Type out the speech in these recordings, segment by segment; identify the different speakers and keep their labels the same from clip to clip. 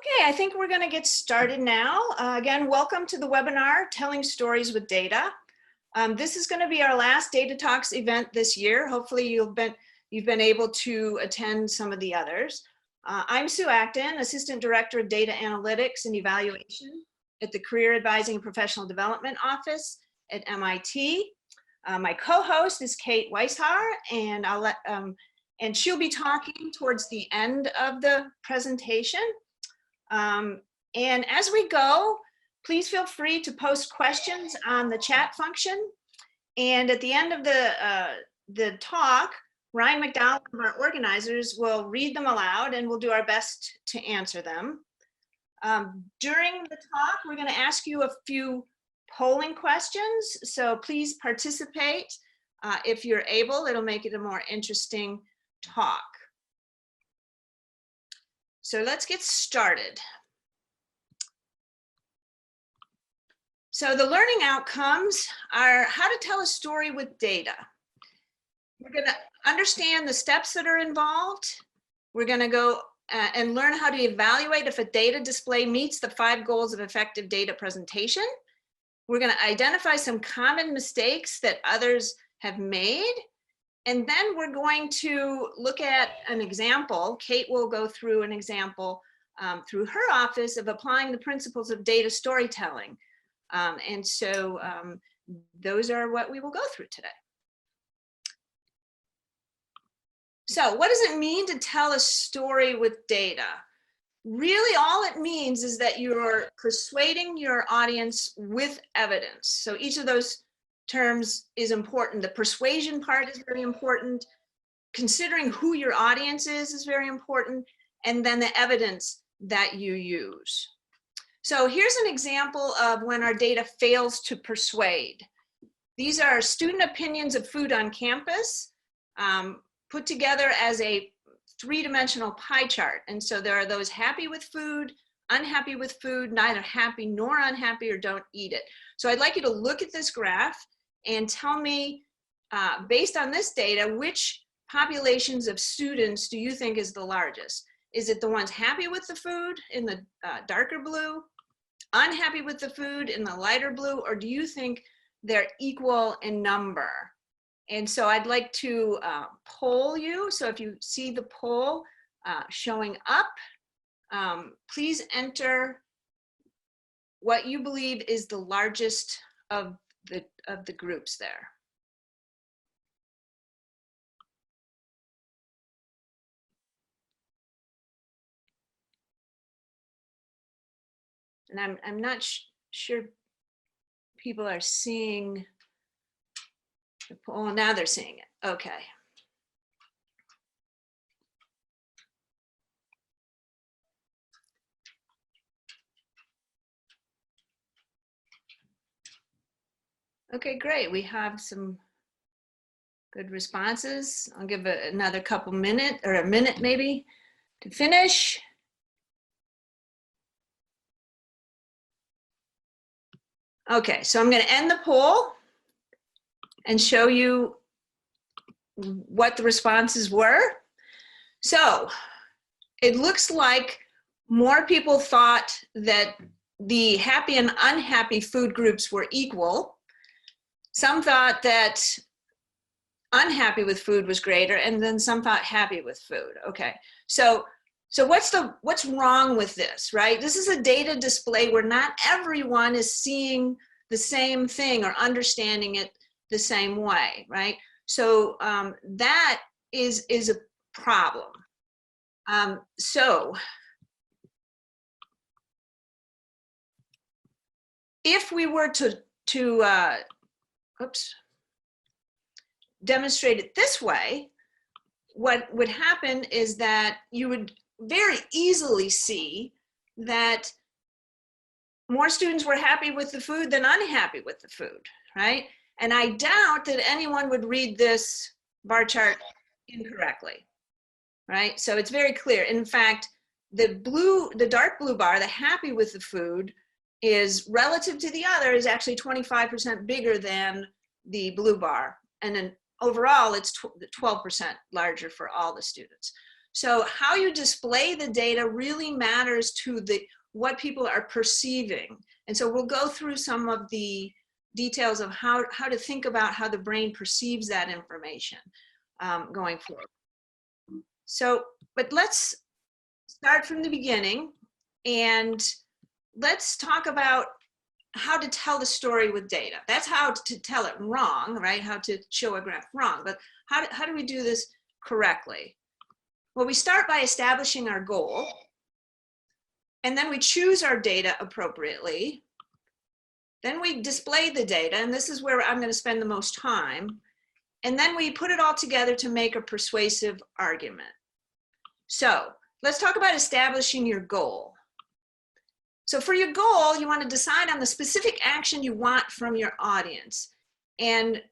Speaker 1: Okay, I think we're going to get started now. Again, welcome to the webinar, Telling Stories with Data. This is going to be our last Data Talks event this year. Hopefully you've been able to attend some of the others. I'm Sue Acton, Assistant Director of Data Analytics and Evaluation at the Career Advising and Professional Development Office at MIT. My co-host is Kate Weishauer, and and she'll be talking towards the end of the presentation. And as we go, please feel free to post questions on the chat function. And at the end of the talk, Ryan McDowell, one of our organizers, will read them aloud and we'll do our best to answer them. During the talk, we're going to ask you a few polling questions. So please participate if you're able. It'll make it a more interesting talk. So let's get started. So the learning outcomes are how to tell a story with data. We're going to understand the steps that are involved. We're going to go and learn how to evaluate if a data display meets the 5 goals of effective data presentation. We're going to identify some common mistakes that others have made. And then we're going to look at an example. Kate will go through an example through her office of applying the principles of data storytelling. Those are what we will go through today. So what does it mean to tell a story with data? Really, all it means is that you're persuading your audience with evidence. So each of those terms is important. The persuasion part is very important. Considering who your audience is very important. And then the evidence that you use. So here's an example of when our data fails to persuade. These are student opinions of food on campus, put together as a 3-dimensional pie chart. And so there are those happy with food, unhappy with food, neither happy nor unhappy, or don't eat it. So I'd like you to look at this graph and tell me, based on this data, which populations of students do you think is the largest? Is it the ones happy with the food in the darker blue, unhappy with the food in the lighter blue, or do you think they're equal in number? And so I'd like to poll you. So if you see the poll showing up, please enter what you believe is the largest of the groups there. And I'm not sure people are seeing the poll. Now they're seeing it. Okay. Okay, great. We have some good responses. I'll give it another couple minutes, or a minute maybe, to finish. Okay, so I'm going to end the poll and show you what the responses were. So it looks like more people thought that the happy and unhappy food groups were equal. Some thought that unhappy with food was greater, and then some thought happy with food. Okay, so what's wrong with this, right? This is a data display where not everyone is seeing the same thing or understanding it the same way, right? So that is a problem. So if we were to demonstrate it this way, what would happen is that you would very easily see that more students were happy with the food than unhappy with the food, right? And I doubt that anyone would read this bar chart incorrectly, right? So it's very clear. In fact, the dark blue bar, the happy with the food, is relative to the other is actually 25% bigger than the blue bar. And then overall, it's 12% larger for all the students. So how you display the data really matters to what people are perceiving. And so we'll go through some of the details of how to think about how the brain perceives that information going forward. So, but let's start from the beginning and let's talk about how to tell the story with data. That's how to tell it wrong, right? How to show a graph wrong, but how do we do this correctly? Well, we start by establishing our goal, and then we choose our data appropriately. Then we display the data, and this is where I'm going to spend the most time. And then we put it all together to make a persuasive argument. So let's talk about establishing your goal. So for your goal, you want to decide on the specific action you want from your audience. And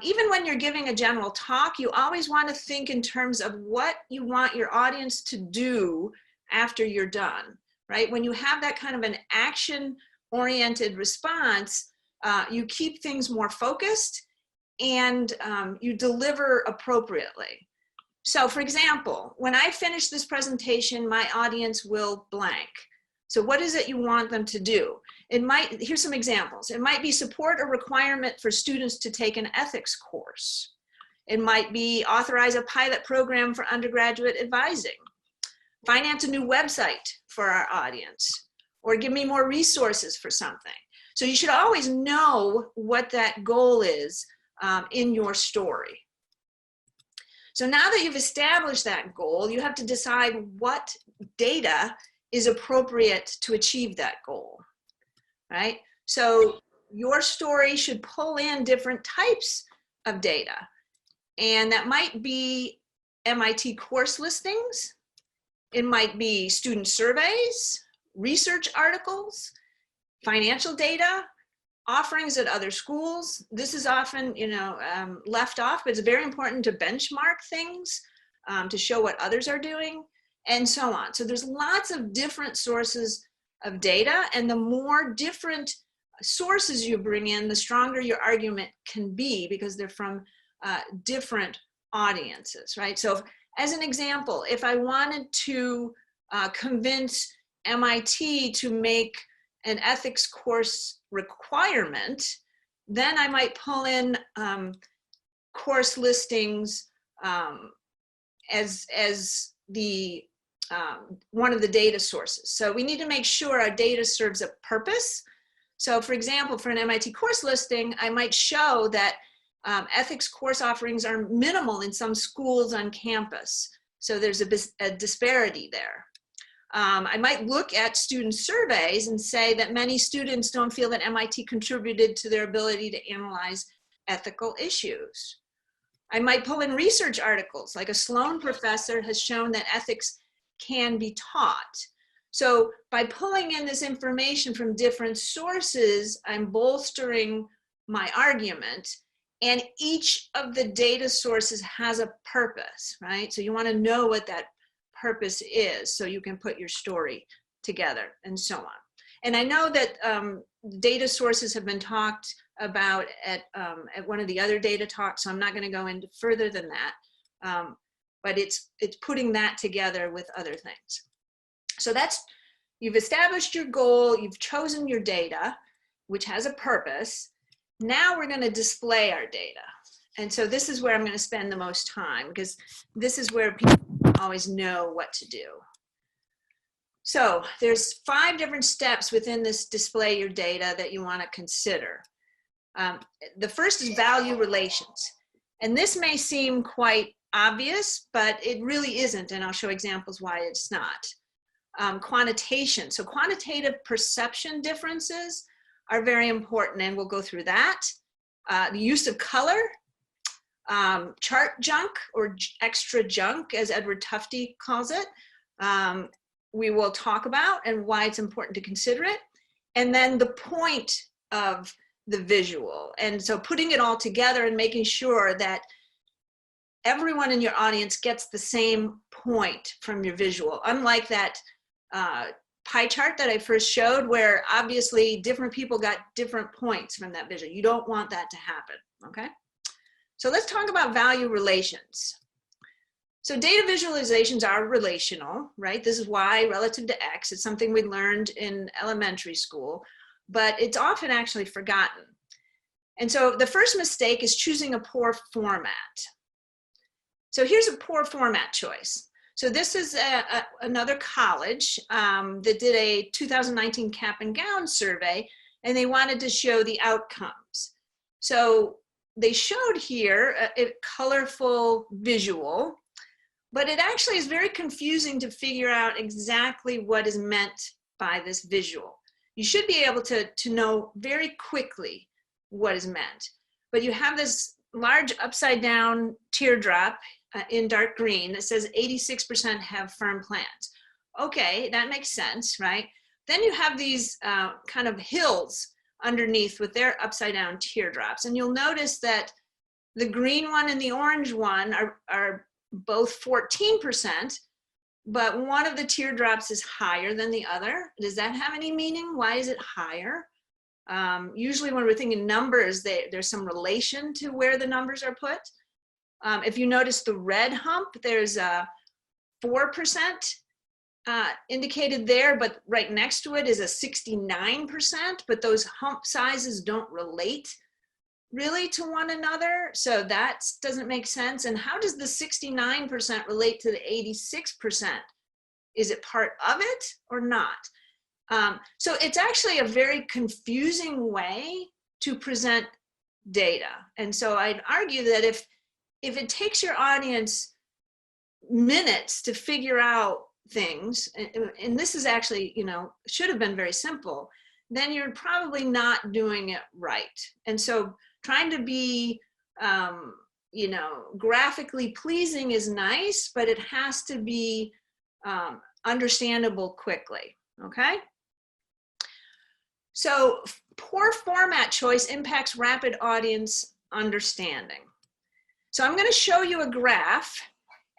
Speaker 1: even when you're giving a general talk, you always want to think in terms of what you want your audience to do after you're done, right? When you have that kind of an action-oriented response, you keep things more focused and you deliver appropriately. So for example, when I finish this presentation, my audience will blank. So what is it you want them to do? Here's some examples. It might be support a requirement for students to take an ethics course. It might be authorize a pilot program for undergraduate advising, finance a new website for our audience, or give me more resources for something. So you should always know what that goal is in your story. So now that you've established that goal, you have to decide what data is appropriate to achieve that goal, right? So your story should pull in different types of data. And that might be MIT course listings. It might be student surveys, research articles, financial data, offerings at other schools. This is often, left off, but it's very important to benchmark things to show what others are doing, and so on. So there's lots of different sources of data, and the more different sources you bring in, the stronger your argument can be because they're from different audiences, right? So as an example, if I wanted to convince MIT to make an ethics course requirement, then I might pull in course listings as the one of the data sources. So we need to make sure our data serves a purpose. So for example, for an MIT course listing, I might show that ethics course offerings are minimal in some schools on campus. So there's a disparity there. I might look at student surveys and say that many students don't feel that MIT contributed to their ability to analyze ethical issues. I might pull in research articles, like a Sloan professor has shown that ethics can be taught. So by pulling in this information from different sources, I'm bolstering my argument, and each of the data sources has a purpose, right? So you want to know what that purpose is so you can put your story together and so on. And I know that data sources have been talked about at one of the other data talks, so I'm not going to go into further than that, but it's putting that together with other things. So you've established your goal, you've chosen your data, which has a purpose. Now we're going to display our data. And so this is where I'm going to spend the most time, because this is where people always know what to do. So there's 5 different steps within this display your data that you want to consider. The first is value relations. And this may seem quite obvious, but it really isn't. And I'll show examples why it's not. Quantitation. So quantitative perception differences are very important, and we'll go through that. The use of color, chart junk or extra junk, as Edward Tufte calls it, we will talk about and why it's important to consider it. And then the point of the visual. And so putting it all together and making sure that everyone in your audience gets the same point from your visual. Unlike that pie chart that I first showed, where obviously different people got different points from that visual. You don't want that to happen, okay? So let's talk about value relations. So data visualizations are relational, right? This is Y relative to X. It's something we learned in elementary school, but it's often actually forgotten. And so the first mistake is choosing a poor format. So here's a poor format choice. So this is another college that did a 2019 cap and gown survey, and they wanted to show the outcomes. So they showed here a colorful visual, but it actually is very confusing to figure out exactly what is meant by this visual. You should be able to know very quickly what is meant, but you have this large upside down teardrop in dark green that says 86% have firm plans. Okay, that makes sense, right? Then you have these kind of hills underneath with their upside down teardrops, and you'll notice that the green one and the orange one are both 14%, but one of the teardrops is higher than the other. Does that have any meaning? Why is it higher? Usually when we're thinking numbers, there's some relation to where the numbers are put. If you notice the red hump, there's a 4% indicated there, but right next to it is a 69%, but those hump sizes don't relate really to one another. So that doesn't make sense. And how does the 69% relate to the 86%? Is it part of it or not? So it's actually a very confusing way to present data. And so I'd argue that if it takes your audience minutes to figure out things, and this is actually, should have been very simple, then you're probably not doing it right. And so trying to be, graphically pleasing is nice, but it has to be understandable quickly, okay? So poor format choice impacts rapid audience understanding. So I'm going to show you a graph,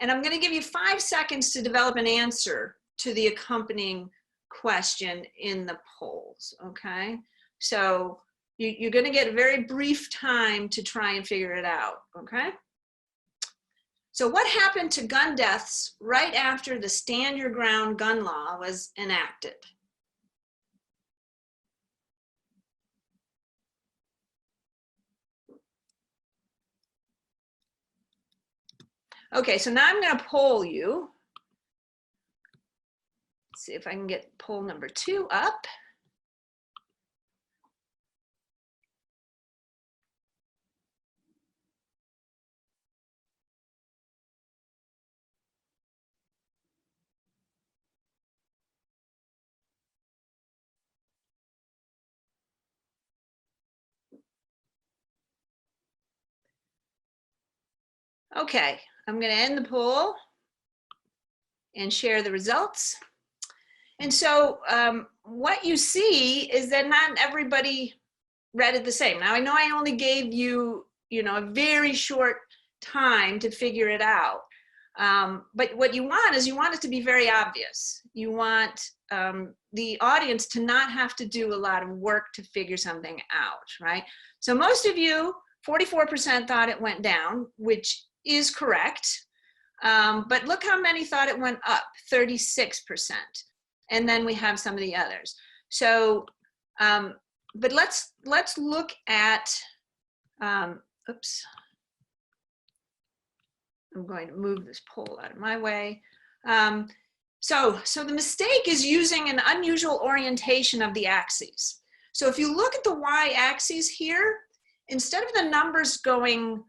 Speaker 1: and I'm going to give you 5 seconds to develop an answer to the accompanying question in the polls, okay? So you're going to get a very brief time to try and figure it out, okay? So what happened to gun deaths right after the Stand Your Ground gun law was enacted? Okay, so now I'm going to poll you. Let's see if I can get poll number 2 up. Okay, I'm going to end the poll and share the results. And so what you see is that not everybody read it the same. Now, I know I only gave you, a very short time to figure it out. But what you want is you want it to be very obvious. You want the audience to not have to do a lot of work to figure something out, right? So most of you, 44% thought it went down, which is correct. But look how many thought it went up, 36%. And then we have some of the others. So, but let's look at, oops. I'm going to move this poll out of my way. So the mistake is using an unusual orientation of the axes. So if you look at the y-axis here, instead of the numbers going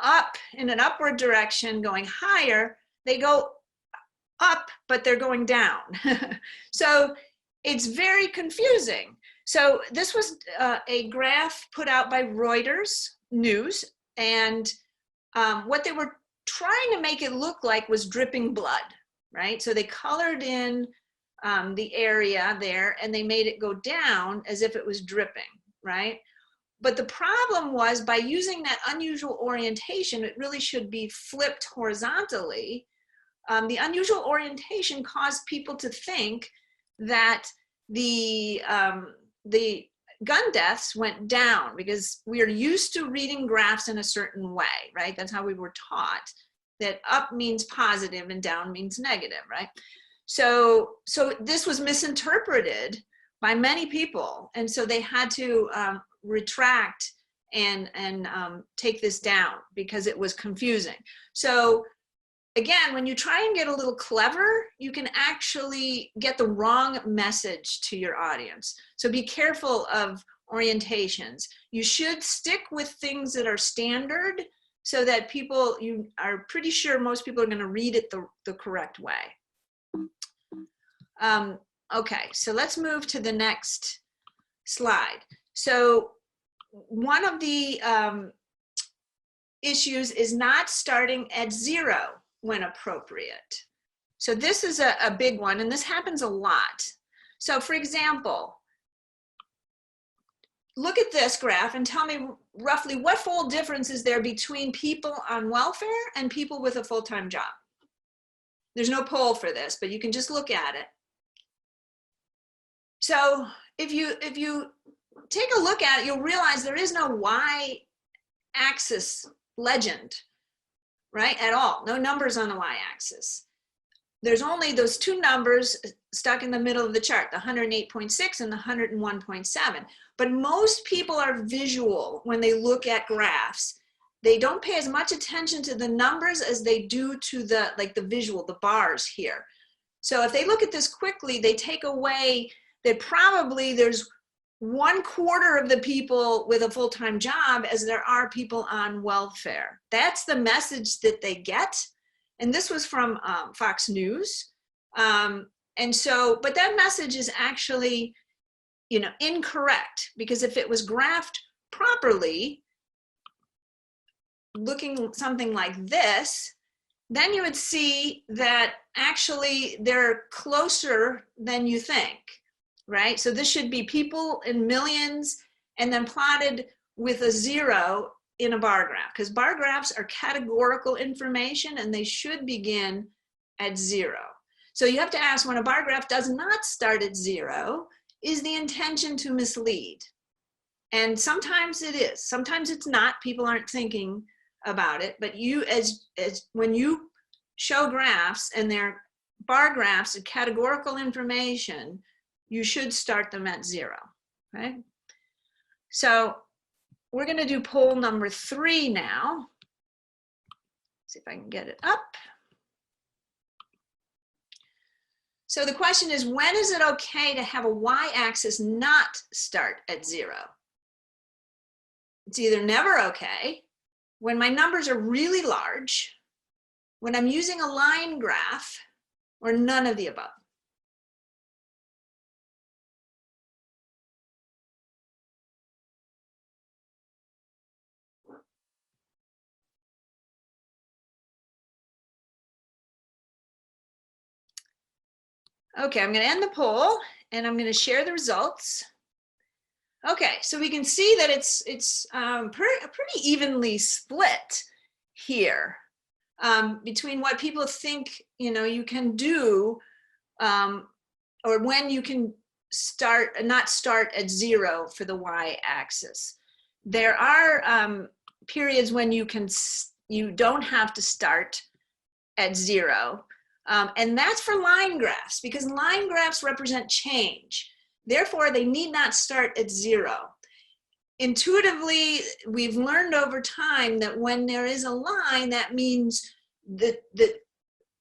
Speaker 1: up in an upward direction, going higher, they go up, but they're going down. So it's very confusing. So this was a graph put out by Reuters News, and what they were trying to make it look like was dripping blood, right? So they colored in the area there, and they made it go down as if it was dripping, right? But the problem was, by using that unusual orientation, it really should be flipped horizontally. The unusual orientation caused people to think that the gun deaths went down, because we are used to reading graphs in a certain way, right? That's how we were taught. that up means positive and down means negative, right? So this was misinterpreted by many people, and so they had to retract and take this down because it was confusing. So again, when you try and get a little clever, you can actually get the wrong message to your audience. So be careful of orientations. You should stick with things that are standard so that people, you are pretty sure most people are going to read it the correct way. Okay, so let's move to the next slide. So one of the issues is not starting at 0 when appropriate. So this is a big one, and this happens a lot. So for example, look at this graph and tell me roughly what fold difference is there between people on welfare and people with a full-time job. There's no poll for this, but you can just look at it. So if you take a look at it, you'll realize there is no y-axis legend, right, at all. No numbers on the y-axis. There's only those two numbers stuck in the middle of the chart, the 108.6 and the 101.7. But most people are visual when they look at graphs. They don't pay as much attention to the numbers as they do to the, like the visual, the bars here. So if they look at this quickly, they take away that probably there's 1/4 of the people with a full-time job as there are people on welfare. That's the message that they get. And this was from Fox News. And so, but that message is actually, you know, incorrect, because if it was graphed properly, looking something like this, then you would see that actually they're closer than you think, right? So this should be people in millions and then plotted with a 0 in a bar graph, because bar graphs are categorical information and they should begin at 0. So you have to ask, when a bar graph does not start at 0, is the intention to mislead? And sometimes it is, sometimes it's not, people aren't thinking about it, but you, as when you show graphs and they're bar graphs of categorical information, you should start them at 0, right? So we're going to do poll number 3 now. See if I can get it up. So the question is, when is it okay to have a y-axis not start at 0? It's either never okay, when my numbers are really large, when I'm using a line graph, or none of the above. Okay, I'm going to end the poll and I'm going to share the results. Okay, so we can see that it's pretty evenly split here between what people think, you know, you can do, or when you can not start at 0 for the y-axis. There are periods when you don't have to start at 0. And that's for line graphs, because line graphs represent change. Therefore, they need not start at 0. Intuitively, we've learned over time that when there is a line, that means the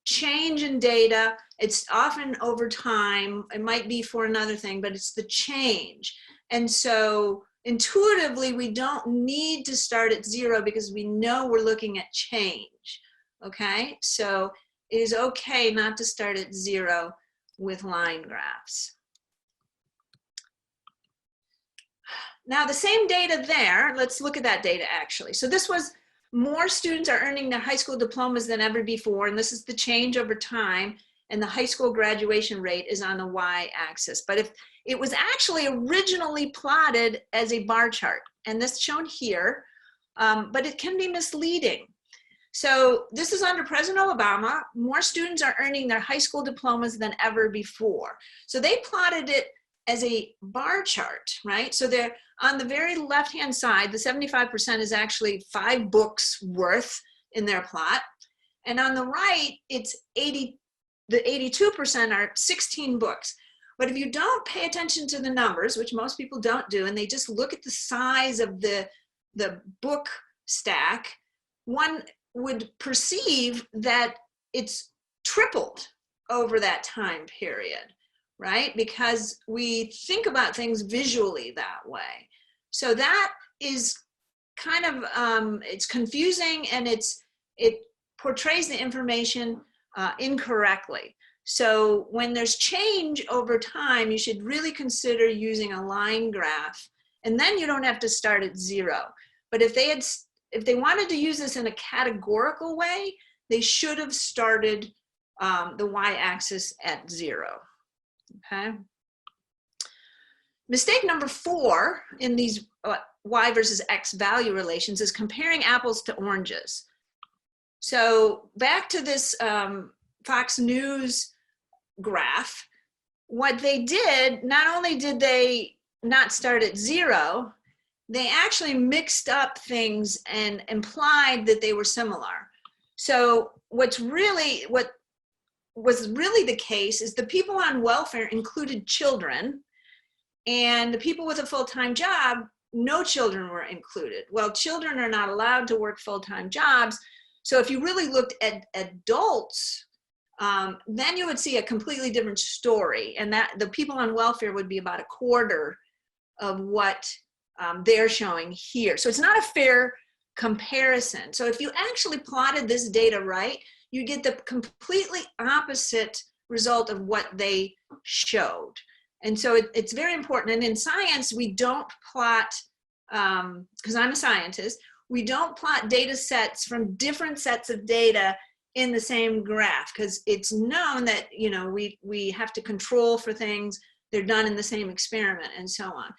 Speaker 1: change in data, it's often over time, it might be for another thing, but it's the change. And so intuitively, we don't need to start at 0 because we know we're looking at change, okay? So it is okay not to start at 0 with line graphs. Now the same data there, let's look at that data actually. So this was more students are earning their high school diplomas than ever before, and this is the change over time, and the high school graduation rate is on the y-axis. But if it was actually originally plotted as a bar chart, and this is shown here, but it can be misleading. So this is under President Obama. More students are earning their high school diplomas than ever before. So they plotted it as a bar chart, right? So they're on the very left-hand side, the 75% is actually 5 books worth in their plot. And on the right, it's 80, the 82% are 16 books. But if you don't pay attention to the numbers, which most people don't do, and they just look at the size of the book stack, one would perceive that it's tripled over that time period, right? Because we think about things visually that way. So that is kind of, it's confusing, and it portrays the information incorrectly. So when there's change over time, you should really consider using a line graph, and then you don't have to start at 0. But if they wanted to use this in a categorical way, they should have started the y-axis at 0. Okay. Mistake number 4 in these y versus x value relations is comparing apples to oranges. So back to this Fox News graph, what they did, not only did they not start at 0, they actually mixed up things and implied that they were similar. So what was really the case is the people on welfare included children, and the people with a full-time job, no children were included. Well, children are not allowed to work full-time jobs. So if you really looked at adults, then you would see a completely different story, and that the people on welfare would be about a quarter of what they're showing here. So it's not a fair comparison. So if you actually plotted this data right, you get the completely opposite result of what they showed. And so it's very important. And in science, we don't plot, because I'm a scientist, we don't plot data sets from different sets of data in the same graph, because it's known that, you know, we have to control for things, they're done in the same experiment, and so on.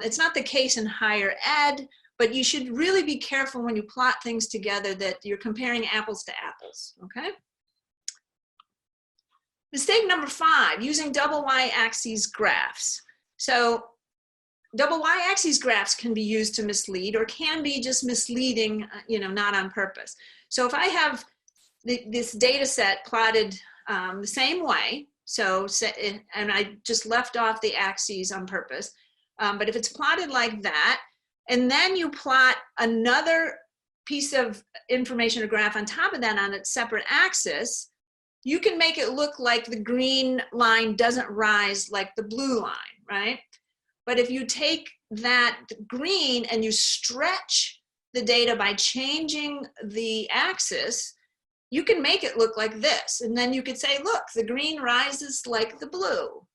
Speaker 1: It's not the case in higher ed, but you should really be careful when you plot things together that you're comparing apples to apples, okay? Mistake number 5, using double y-axis graphs. So double y-axis graphs can be used to mislead, or can be just misleading, you know, not on purpose. So if I have this data set plotted the same way, and I just left off the axes on purpose, but if it's plotted like that, and then you plot another piece of information or graph on top of that on its separate axis, you can make it look like the green line doesn't rise like the blue line, right? But if you take that green and you stretch the data by changing the axis, you can make it look like this. And then you could say, look, the green rises like the blue.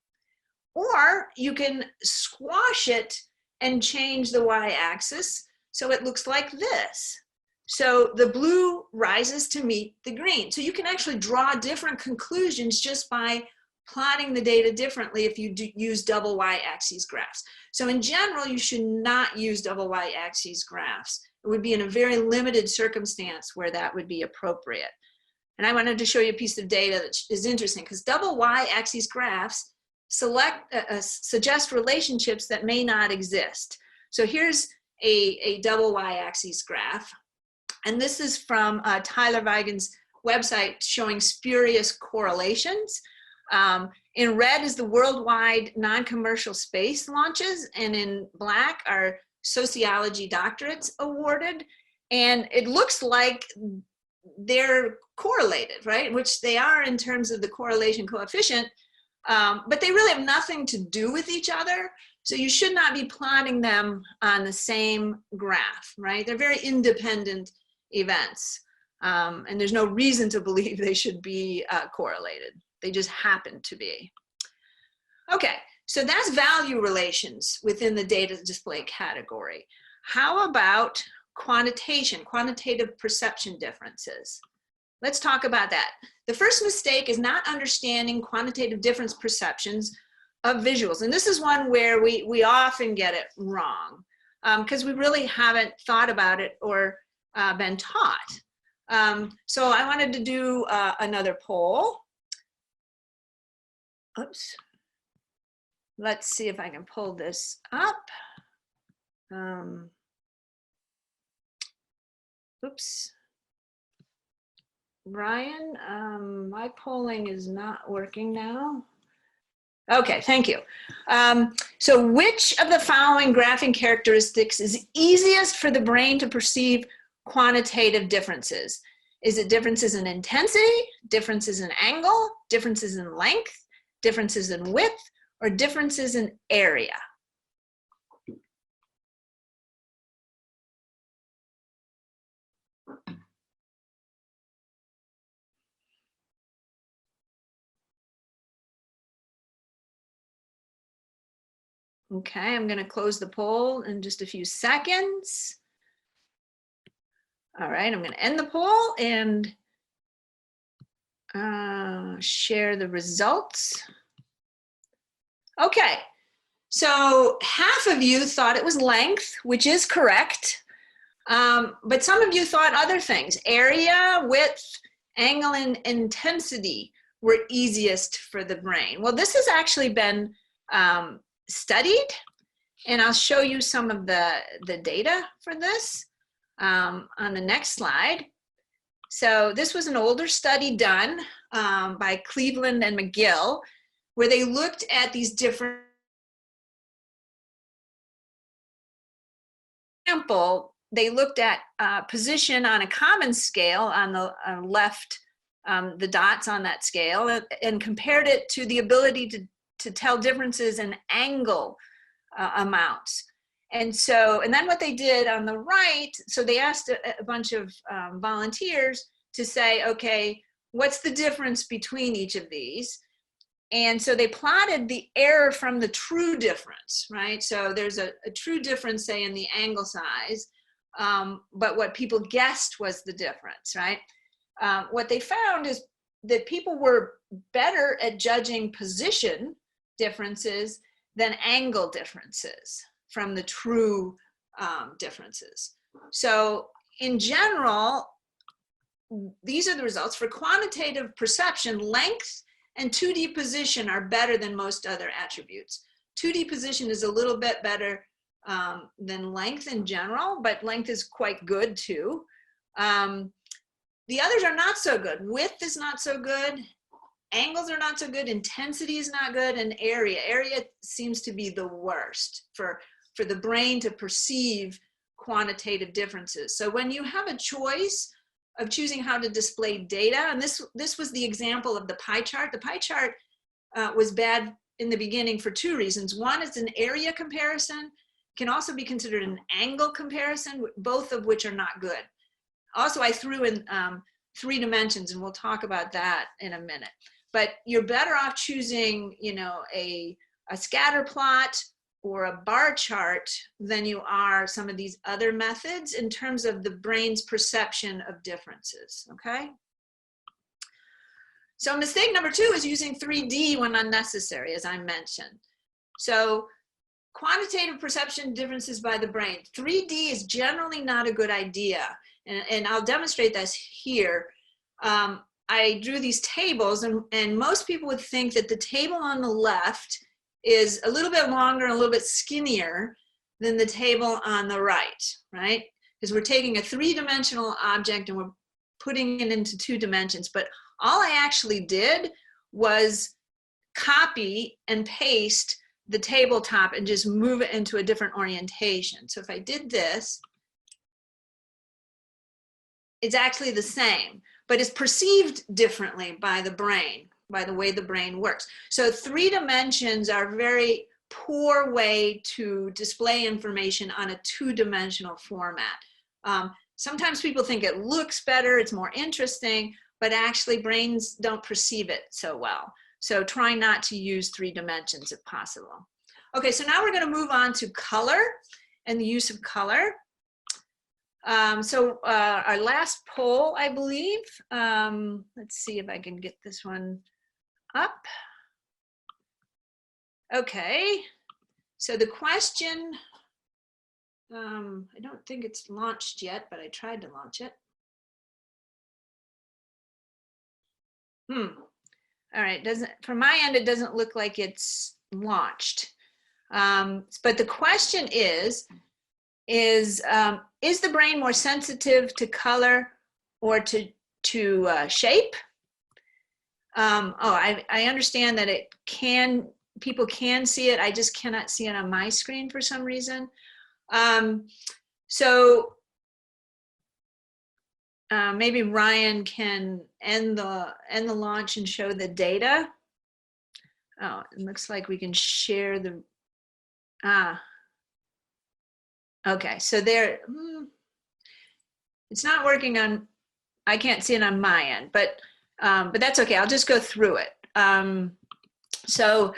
Speaker 1: Or you can squash it and change the y-axis so it looks like this. So the blue rises to meet the green. So you can actually draw different conclusions just by plotting the data differently if you use double y-axis graphs. So in general, you should not use double y-axis graphs. It would be in a very limited circumstance where that would be appropriate. And I wanted to show you a piece of data that is interesting, because double y-axis graphs suggest relationships that may not exist. So here's a double y-axis graph. And this is from Tyler Vigen's website showing spurious correlations. In red is the worldwide non-commercial space launches, and in black are sociology doctorates awarded. And it looks like they're correlated, right? Which they are in terms of the correlation coefficient, but they really have nothing to do with each other. So you should not be plotting them on the same graph, right? They're very independent events. And there's no reason to believe they should be correlated. They just happen to be. Okay, so that's value relations within the data display category. How about quantitation, quantitative perception differences? Let's talk about that. The first mistake is not understanding quantitative difference perceptions of visuals. And this is one where we often get it wrong because we really haven't thought about it or been taught. So I wanted to do another poll. Oops. Let's see if I can pull this up. Oops. Brian, my polling is not working now. Okay, thank you. So which of the following graphing characteristics is easiest for the brain to perceive quantitative differences? Is it differences in intensity, differences in angle, differences in length, differences in width, or differences in area? Okay, I'm going to close the poll in just a few seconds. All right, I'm going to end the poll and share the results. Okay, so half of you thought it was length, which is correct. But some of you thought other things. Area, width, angle, and intensity were easiest for the brain. Well, this has actually been studied, and I'll show you some of the data for this on the next slide. So this was an older study done by Cleveland and McGill, where they looked at these different example. They looked at position on a common scale on the left, the dots on that scale, and compared it to the ability to tell differences in angle amounts. And then what they did on the right, so they asked a bunch of volunteers to say, okay, what's the difference between each of these? And so they plotted the error from the true difference, right? So there's a true difference, say, in the angle size, but what people guessed was the difference, right? What they found is that people were better at judging position differences than angle differences from the true differences. So in general, these are the results. For quantitative perception, length and 2D position are better than most other attributes. 2D position is a little bit better than length in general, but length is quite good too. The others are not so good. Width is not so good. Angles are not so good. Intensity is not good. And area seems to be the worst for the brain to perceive quantitative differences. So when you have a choice of choosing how to display data, and this was the example of the pie chart. The pie chart was bad in the beginning for two reasons. One is an area comparison, can also be considered an angle comparison, both of which are not good. Also, I threw in 3 dimensions, and we'll talk about that in a minute. But you're better off choosing, you know, a scatter plot or a bar chart than you are some of these other methods in terms of the brain's perception of differences, okay? So mistake number 2 is using 3D when unnecessary, as I mentioned. So quantitative perception differences by the brain. 3D is generally not a good idea, and I'll demonstrate this here. I drew these tables, and most people would think that the table on the left is a little bit longer and a little bit skinnier than the table on the right, right? Because we're taking a 3-dimensional object and we're putting it into 2 dimensions. But all I actually did was copy and paste the tabletop and just move it into a different orientation. So if I did this, it's actually the same, but it's perceived differently by the brain, by the way the brain works. So 3 dimensions are a very poor way to display information on a 2-dimensional format. Sometimes people think it looks better, it's more interesting, but actually brains don't perceive it so well. So try not to use 3 dimensions if possible. Okay, so now we're going to move on to color and the use of color. Our last poll, I believe, let's see if I can get this one up. Okay, so the question, I don't think it's launched yet, but I tried to launch it. All right, from my end, it doesn't look like it's launched. But the question is the brain more sensitive to color or to shape. I understand that people can see it. I just cannot see it on my screen for some reason. So maybe Ryan can end the launch and show the data. Oh, it looks like we can share the, okay, so there, it's not working on, I can't see it on my end, but that's okay. I'll just go through it. So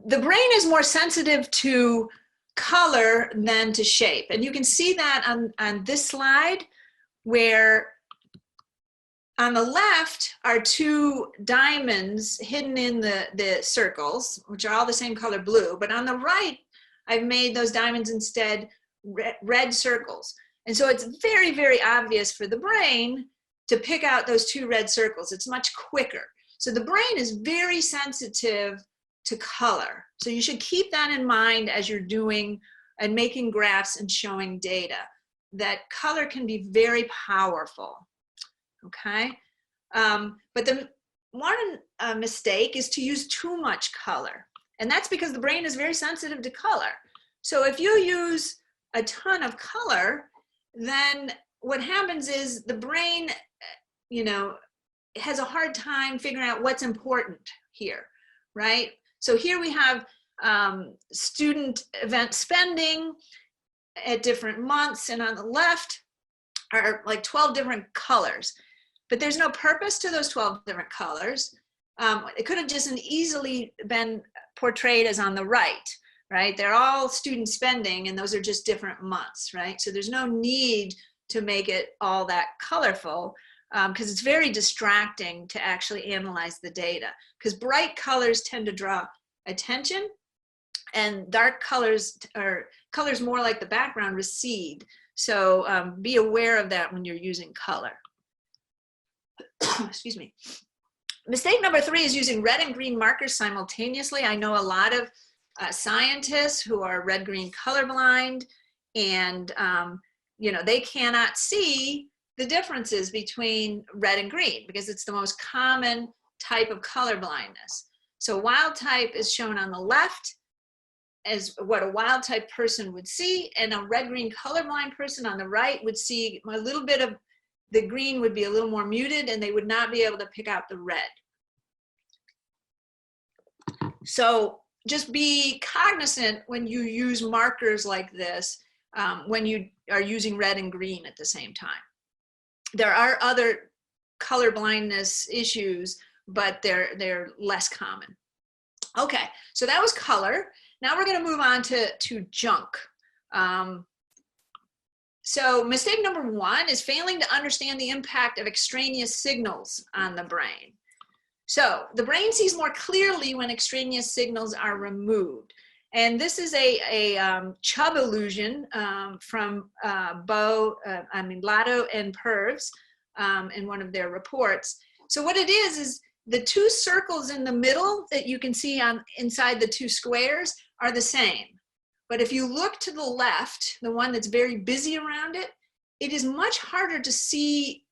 Speaker 1: the brain is more sensitive to color than to shape. And you can see that on this slide, where on the left are two diamonds hidden in the circles, which are all the same color blue. But on the right, I've made those diamonds instead red circles. And so it's very, very obvious for the brain to pick out those two red circles. It's much quicker. So the brain is very sensitive to color. So you should keep that in mind as you're doing and making graphs and showing data, that color can be very powerful. Okay, but the one mistake is to use too much color. And that's because the brain is very sensitive to color. So if you use a ton of color, then what happens is the brain, has a hard time figuring out what's important here, right? So here we have student event spending at different months, and on the left are like 12 different colors. But there's no purpose to those 12 different colors. It could have just easily been portrayed as on the right? They're all student spending, and those are just different months, right? So there's no need to make it all that colorful, because it's very distracting to actually analyze the data, because bright colors tend to draw attention, and dark colors, or colors more like the background, recede. So be aware of that when you're using color. Excuse me. Mistake number 3 is using red and green markers simultaneously. I know a lot of scientists who are red-green colorblind, and they cannot see the differences between red and green because it's the most common type of color blindness. So wild type is shown on the left as what a wild type person would see, and a red-green colorblind person on the right would see a little bit of the green, would be a little more muted, and they would not be able to pick out the red. So just be cognizant when you use markers like this, when you are using red and green at the same time. There are other color blindness issues, but they're less common. Okay, so that was color. Now we're going to move on to junk. So mistake number 1 is failing to understand the impact of extraneous signals on the brain. So the brain sees more clearly when extraneous signals are removed. And this is a Chubb illusion from Lotto and Perves in one of their reports. So what it is the two circles in the middle that you can see inside the two squares are the same. But if you look to the left, the one that's very busy around it, it is much harder to see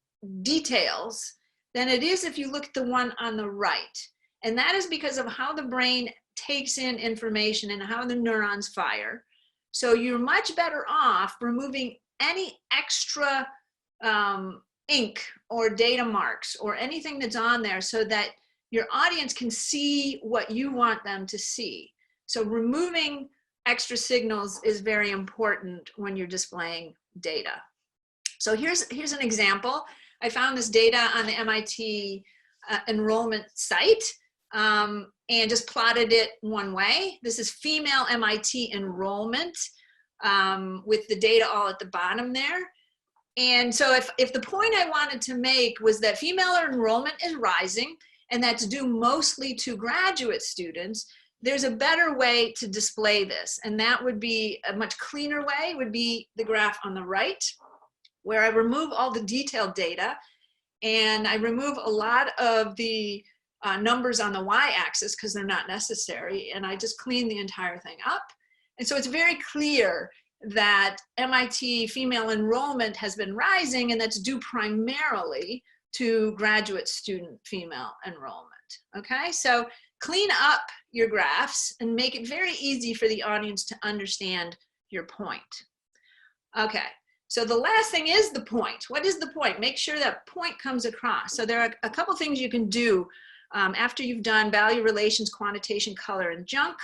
Speaker 1: details than it is if you look at the one on the right. And that is because of how the brain takes in information and how the neurons fire. So you're much better off removing any extra ink or data marks or anything that's on there so that your audience can see what you want them to see. So removing extra signals is very important when you're displaying data. So here's an example. I found this data on the MIT enrollment site and just plotted it one way. This is female MIT enrollment with the data all at the bottom there. And so if the point I wanted to make was that female enrollment is rising, and that's due mostly to graduate students, there's a better way to display this. And that would be a much cleaner way, would be the graph on the right, where I remove all the detailed data, and I remove a lot of the numbers on the y-axis because they're not necessary, and I just clean the entire thing up. And so it's very clear that MIT female enrollment has been rising, and that's due primarily to graduate student female enrollment. Okay, so clean up your graphs and make it very easy for the audience to understand your point. Okay, so the last thing is the point. What is the point? Make sure that point comes across. So there are a couple things you can do after you've done value relations, quantitation, color, and junk.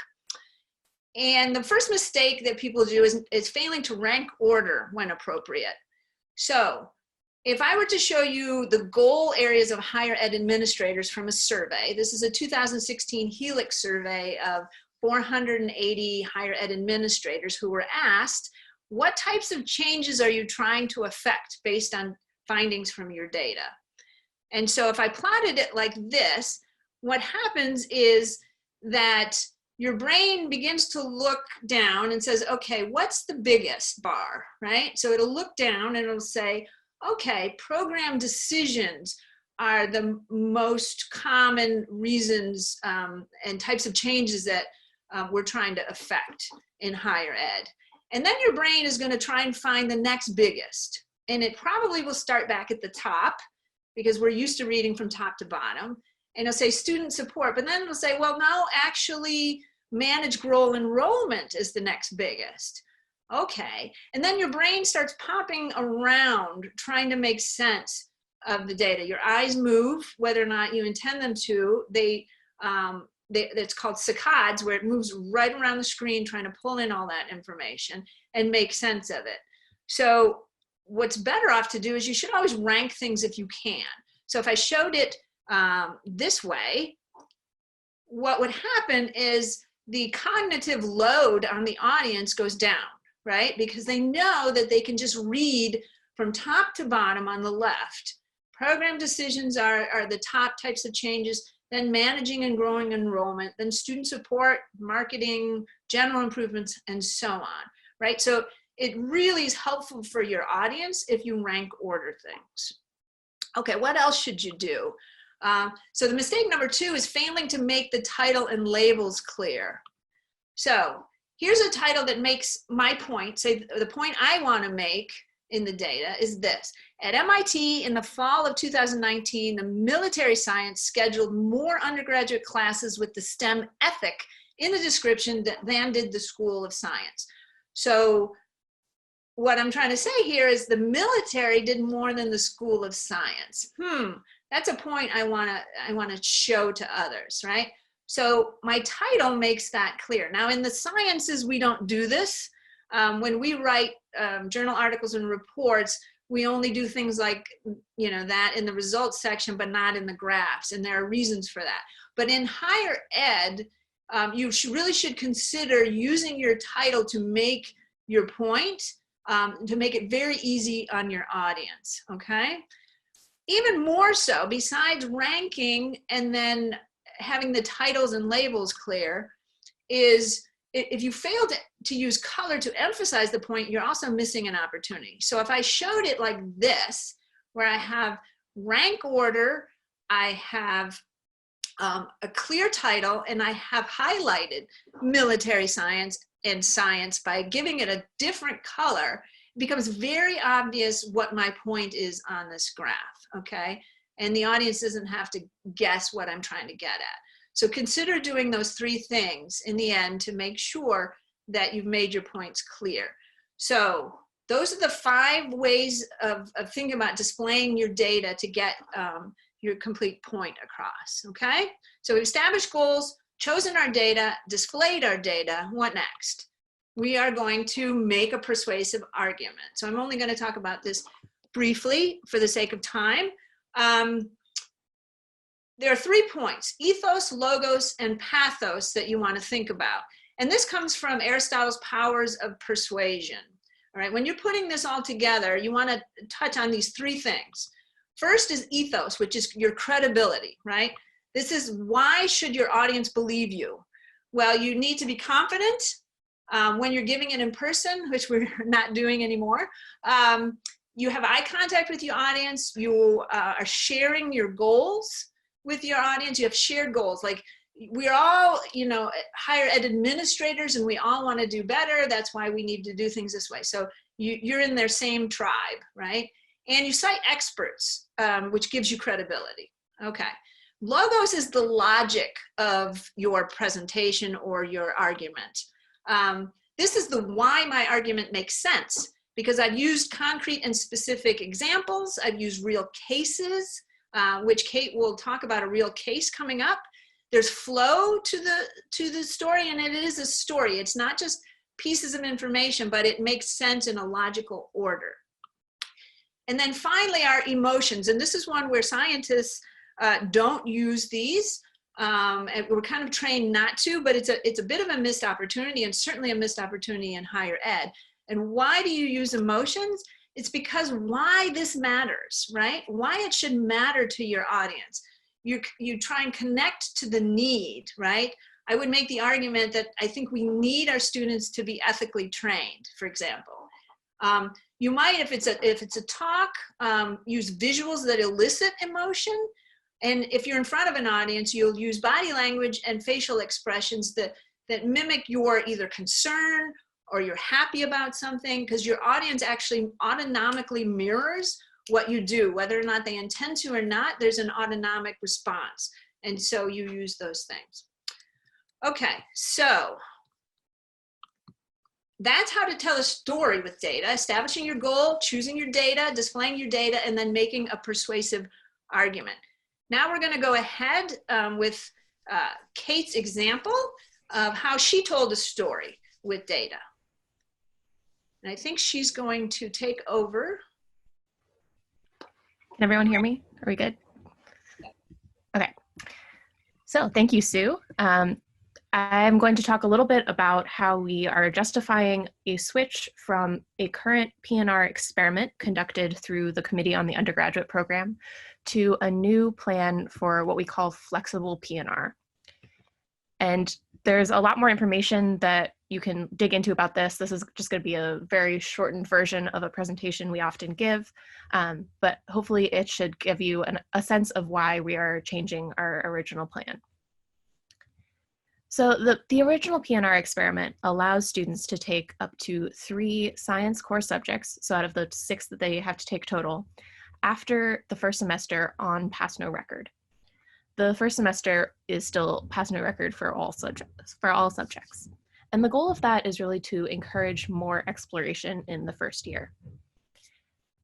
Speaker 1: And the first mistake that people do is failing to rank order when appropriate. So if I were to show you the goal areas of higher ed administrators from a survey, this is a 2016 Helix survey of 480 higher ed administrators who were asked, what types of changes are you trying to affect based on findings from your data? And so if I plotted it like this, what happens is that your brain begins to look down and says, okay, what's the biggest bar, right? So it'll look down and it'll say, okay, program decisions are the most common reasons and types of changes that we're trying to affect in higher ed. And then your brain is going to try and find the next biggest. And it probably will start back at the top because we're used to reading from top to bottom. And it'll say student support, but then it'll say, well, no, actually manage grow enrollment is the next biggest. Okay, and then your brain starts popping around trying to make sense of the data. Your eyes move, whether or not you intend them to. It's called saccades, where it moves right around the screen trying to pull in all that information and make sense of it. So what's better off to do is you should always rank things if you can. So if I showed it this way, what would happen is the cognitive load on the audience goes down, right? Because they know that they can just read from top to bottom on the left. Program decisions are the top types of changes, then managing and growing enrollment, then student support, marketing, general improvements, and so on, right? So it really is helpful for your audience if you rank order things. Okay, what else should you do? So the mistake number 2 is failing to make the title and labels clear. So here's a title that makes my point, say the point I want to make in the data is this. At MIT in the fall of 2019, the military science scheduled more undergraduate classes with the STEM ethic in the description than did the School of Science. So what I'm trying to say here is the military did more than the School of Science. That's a point I want to show to others, right? So my title makes that clear. Now in the sciences, we don't do this. When we write journal articles and reports, we only do things like, that in the results section, but not in the graphs. And there are reasons for that. But in higher ed, you really should consider using your title to make your point, to make it very easy on your audience, okay? Even more so, besides ranking and then having the titles and labels clear, is if you fail to use color to emphasize the point, you're also missing an opportunity. So if I showed it like this, where I have rank order, I have a clear title, and I have highlighted military science and science by giving it a different color, it becomes very obvious what my point is on this graph, okay? And the audience doesn't have to guess what I'm trying to get at. So consider doing those 3 things in the end to make sure that you've made your points clear. So those are the 5 ways of thinking about displaying your data to get your complete point across, okay? So we've established goals, chosen our data, displayed our data. What next? We are going to make a persuasive argument. So I'm only going to talk about this briefly for the sake of time. There are 3 points: ethos, logos, and pathos that you want to think about. And this comes from Aristotle's Powers of Persuasion. All right, when you're putting this all together, you want to touch on these 3 things. First is ethos, which is your credibility, right? This is why should your audience believe you? Well, you need to be confident when you're giving it in person, which we're not doing anymore. You have eye contact with your audience. You are sharing your goals with your audience. You have shared goals, like we're all, you know, higher ed administrators, and we all want to do better. That's why we need to do things this way. So you're in their same tribe, right? And you cite experts, which gives you credibility. Okay. Logos is the logic of your presentation or your argument. This is the why my argument makes sense, because I've used concrete and specific examples. I've used real cases, which Kate will talk about a real case coming up. There's flow to the story, and it is a story. It's not just pieces of information, but it makes sense in a logical order. And then finally, our emotions. And this is one where scientists don't use these. And we're kind of trained not to, but it's a bit of a missed opportunity, and certainly a missed opportunity in higher ed. And why do you use emotions? It's because why this matters, right? Why it should matter to your audience. You try and connect to the need, right? I would make the argument that I think we need our students to be ethically trained, for example. You might, if it's a talk, use visuals that elicit emotion. And if you're in front of an audience, you'll use body language and facial expressions that mimic your either concern or you're happy about something, because your audience actually autonomically mirrors what you do, whether or not they intend to or not. There's an autonomic response. And so you use those things. Okay, so that's how to tell a story with data: establishing your goal, choosing your data, displaying your data, and then making a persuasive argument. Now we're going to go ahead with Kate's example of how she told a story with data. And I think she's going to take over.
Speaker 2: Can everyone hear me? Are we good? Okay. So thank you, Sue. I'm going to talk a little bit about how we are justifying a switch from a current P&R experiment conducted through the Committee on the Undergraduate Program to a new plan for what we call flexible P&R. And there's a lot more information that you can dig into about this. This is just going to be a very shortened version of a presentation we often give, but hopefully it should give you a sense of why we are changing our original plan. So the original P&R experiment allows students to take up to 3 science core subjects, so out of the 6 that they have to take total, after the first semester on pass no record. The first semester is still pass no record for all subjects. And the goal of that is really to encourage more exploration in the first year.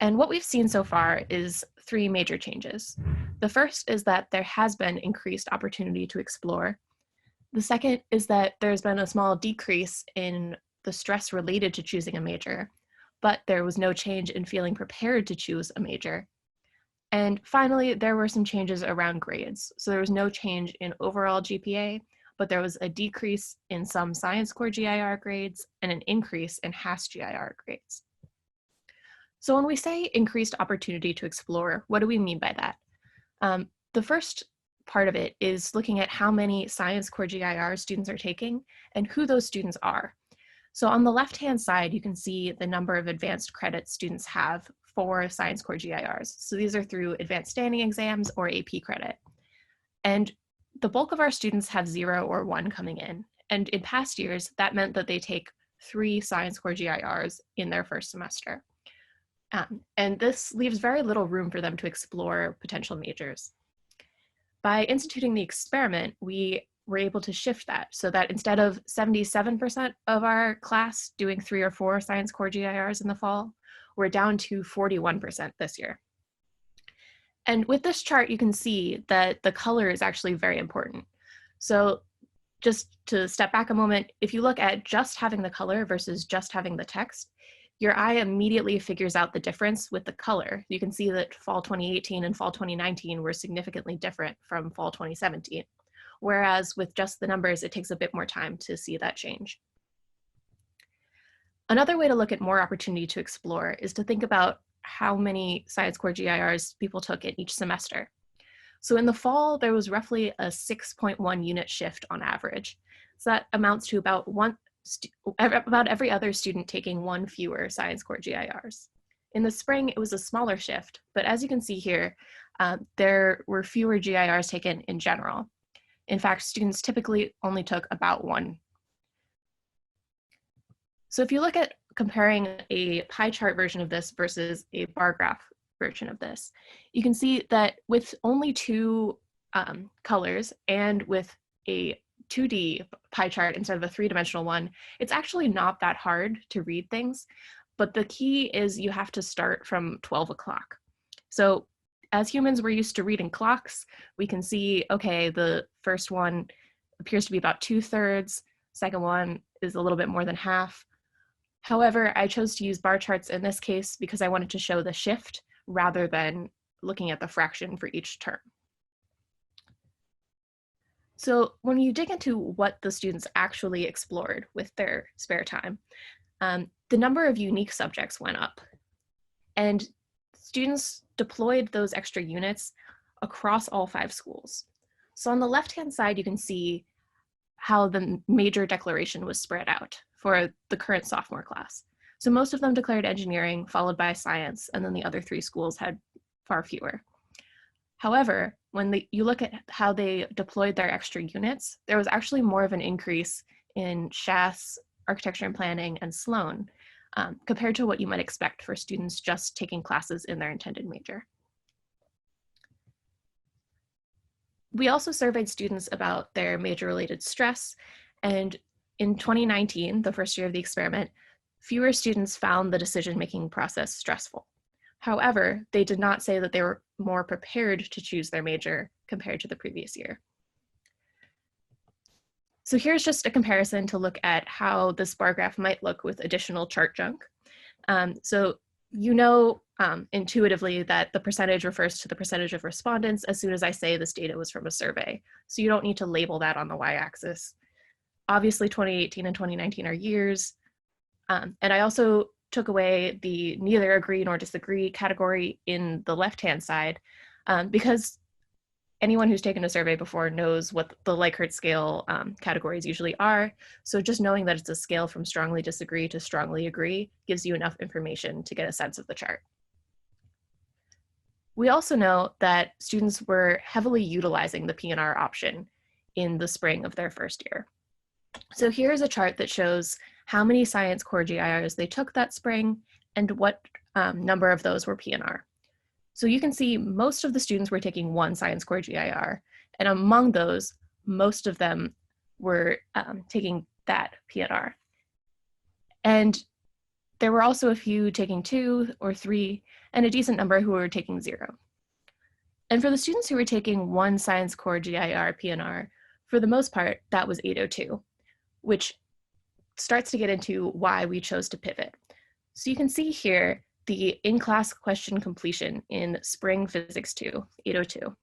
Speaker 2: And what we've seen so far is 3 major changes. The first is that there has been increased opportunity to explore. The second is that there's been a small decrease in the stress related to choosing a major, but there was no change in feeling prepared to choose a major. And finally, there were some changes around grades. So there was no change in overall GPA, but there was a decrease in some Science Core GIR grades and an increase in HASS GIR grades. So when we say increased opportunity to explore, what do we mean by that? The first part of it is looking at how many Science Core GIR students are taking and who those students are. So on the left-hand side, you can see the number of advanced credits students have for Science Core GIRs. So these are through advanced standing exams or AP credit. And the bulk of our students have 0 or 1 coming in. And in past years, that meant that they take 3 Science Core GIRs in their first semester. And this leaves very little room for them to explore potential majors. By instituting the experiment, we were able to shift that so that instead of 77% of our class doing 3 or 4 Science Core GIRs in the fall, we're down to 41% this year. And with this chart, you can see that the color is actually very important. So just to step back a moment, if you look at just having the color versus just having the text, your eye immediately figures out the difference with the color. You can see that fall 2018 and fall 2019 were significantly different from fall 2017. Whereas with just the numbers, it takes a bit more time to see that change. Another way to look at more opportunity to explore is to think about how many Science Core GIRs people took in each semester. So in the fall, there was roughly a 6.1 unit shift on average. So that amounts to about every other student taking 1 fewer Science Core GIRs. In the spring, it was a smaller shift, but as you can see here, there were fewer GIRs taken in general. In fact, students typically only took about one. So if you look at comparing a pie chart version of this versus a bar graph version of this, you can see that with only two colors and with a 2D pie chart instead of a three-dimensional one, it's actually not that hard to read things. But the key is you have to start from 12 o'clock. So as humans, we're used to reading clocks. We can see, okay, the first one appears to be about 2/3, second one is a little bit more than half. However, I chose to use bar charts in this case because I wanted to show the shift rather than looking at the fraction for each term. So when you dig into what the students actually explored with their spare time, the number of unique subjects went up. And students deployed those extra units across all 5 schools. So on the left-hand side, you can see how the major declaration was spread out for the current sophomore class. So most of them declared engineering, followed by science, and then the other 3 schools had far fewer. However, when you look at how they deployed their extra units, there was actually more of an increase in SHAS, architecture and planning, and Sloan, compared to what you might expect for students just taking classes in their intended major. We also surveyed students about their major-related stress, and in 2019, the first year of the experiment, fewer students found the decision-making process stressful. However, they did not say that they were more prepared to choose their major compared to the previous year. So here's just a comparison to look at how this bar graph might look with additional chart junk. So you know intuitively that the percentage refers to the percentage of respondents as soon as I say this data was from a survey. So you don't need to label that on the y-axis. Obviously 2018 and 2019 are years. And I also took away the neither agree nor disagree category in the left-hand side because anyone who's taken a survey before knows what the Likert scale categories usually are. So just knowing that it's a scale from strongly disagree to strongly agree gives you enough information to get a sense of the chart. We also know that students were heavily utilizing the P&R option in the spring of their first year. So here's a chart that shows how many science core GIRs they took that spring and what number of those were P&R. So you can see most of the students were taking one science core GIR, and among those, most of them were taking that P&R. And there were also a few taking 2 or 3, and a decent number who were taking 0. And for the students who were taking one science core GIR P&R, for the most part, that was 802, which starts to get into why we chose to pivot. So you can see here the in-class question completion in Spring Physics 2, 802.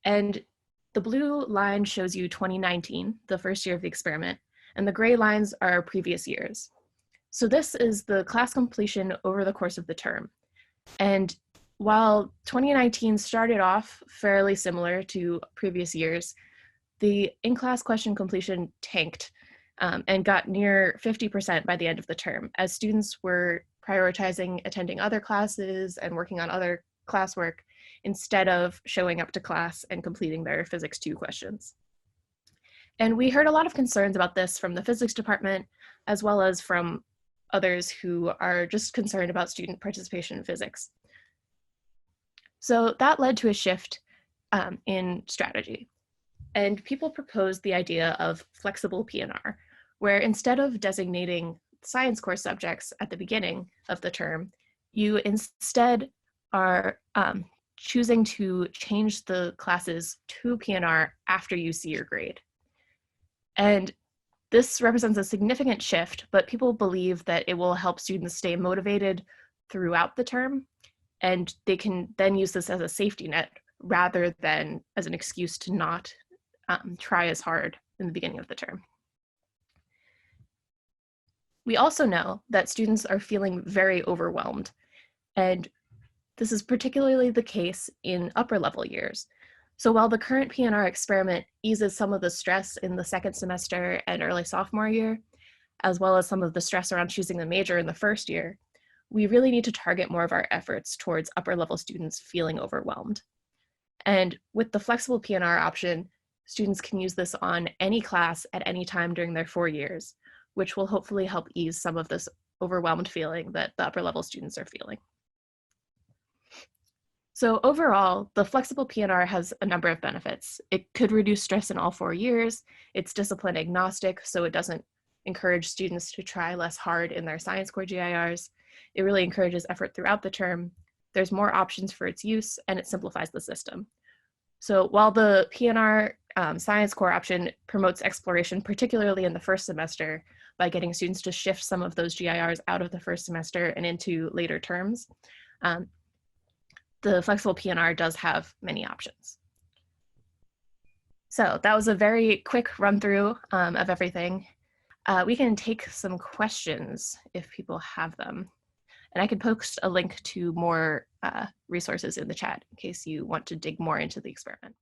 Speaker 2: And the blue line shows you 2019, the first year of the experiment, and the gray lines are previous years. So this is the class completion over the course of the term. And while 2019 started off fairly similar to previous years, the in-class question completion tanked and got near 50% by the end of the term, as students were prioritizing attending other classes and working on other classwork instead of showing up to class and completing their Physics 2 questions. And we heard a lot of concerns about this from the physics department, as well as from others who are just concerned about student participation in physics. So that led to a shift in strategy. And people proposed the idea of flexible P&R, where instead of designating science core subjects at the beginning of the term, you instead are choosing to change the classes to P&R after you see your grade. And this represents a significant shift, but people believe that it will help students stay motivated throughout the term, and they can then use this as a safety net rather than as an excuse to not try as hard in the beginning of the term. We also know that students are feeling very overwhelmed, and this is particularly the case in upper level years. So while the current P&R experiment eases some of the stress in the second semester and early sophomore year, as well as some of the stress around choosing the major in the first year, we really need to target more of our efforts towards upper level students feeling overwhelmed. And with the flexible P&R option, Students can use this on any class at any time during their 4 years, which will hopefully help ease some of this overwhelmed feeling that the upper level students are feeling. So overall, the flexible PNR has a number of benefits. It could reduce stress in all 4 years. It's discipline agnostic, so it doesn't encourage students to try less hard in their science core GIRs. It really encourages effort throughout the term. There's more options for its use, and it simplifies the system. So while the PNR science core option promotes exploration, particularly in the first semester, by getting students to shift some of those GIRs out of the first semester and into later terms, the flexible PNR does have many options. So that was a very quick run through of everything. We can take some questions if people have them. And I can post a link to more resources in the chat in case you want to dig more into the experiment.